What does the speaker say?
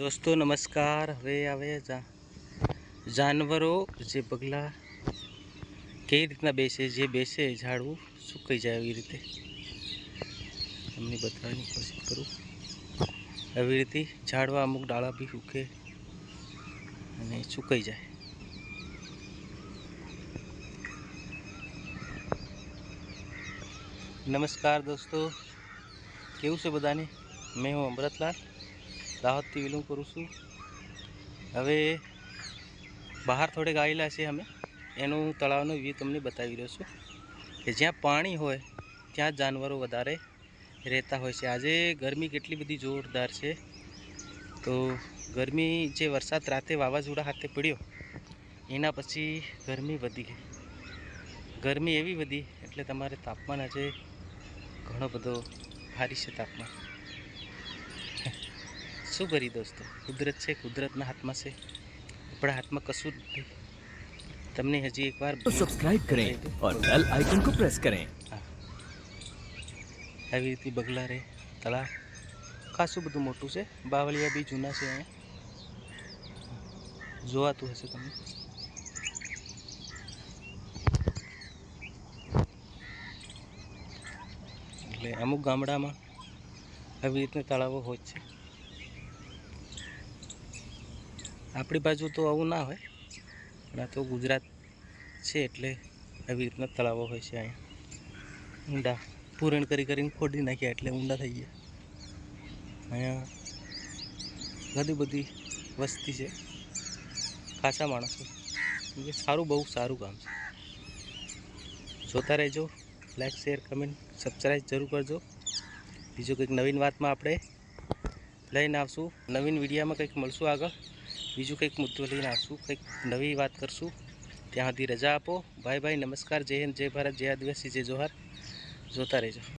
दोस्तों नमस्कार। हवे आवे जानवरों जे बगला कई रीतना बेसे जे बेसे झाड़ू सुकाई जाए एवी रीते तमने बतावવાની कोशिश करूँ। एवी रीते झाड़वा अमुक डाला भी सूके अने सुकाई जाए। नमस्कार दोस्तों, केवुं छे बधाने? मैं हूँ अमृतलाल, दाहोद थी विलोंग करूँ छूं। हवे बहार थोड़े आवेला छे अमे एनु तळावनो व्यू तमने बतावी रह्यो छुं के ज्यां पाणी होय त्यां जानवरों वधारे रहता होय छे। आजे गरमी केटली बधी जोरदार छे, तो गरमी जे वरसाद राते वावाझोड़ा हाथे पड्यो एना पछी गरमी वधी गई। गरमी एवी वधी एटले तमारे तापमान आज घणो बधो भारी छे तापमान। शू करी दोस्तों, कुदरत छे, कुदरतना हाथमां छे, अपना हाथ में कशुं नहीं। तमने हजी एक बार तो सब्सक्राइब करें और बेल आइकन को प्रेस करें। हाँ, एवी रीते बगला रे तळाव खासुं बधुं मोटुं छे। बावळिया बी जूना छे, अहींया जोवातुं हशे तमने। એટલે અમુક ગામડામાં આવી રીતના તળાવો હોય છે। આપણી બાજુ તો આવું ના હોય, પણ આ તો ગુજરાત છે એટલે આવી રીતના તળાવો હોય છે। અહીંયા ઊંડા પૂરણ કરી કરીને ખોદી નાખ્યા એટલે ઊંડા થઈ ગયા। અહીંયા ઘણી બધી વસ્તી છે, ખાસા માણસો। સારું, બહુ સારું કામ છે। જોતા રહેજો, लाइक शेर कमेंट सब्सक्राइब जरूर करजो। बीजू कंईक नवीन बात में आपणे लईने आवशुं, नवीन विडियो में कंईक मळशुं आगळ, बीजू कंईक मुद्दो लईने आवशुं, कंईक नवी बात करशुं। त्यां सुधी रजा आपो। बाय बाय, नमस्कार, जय हिंद, जय भारत, जय आदिवासी, जय जोहार। जोता रहेजो।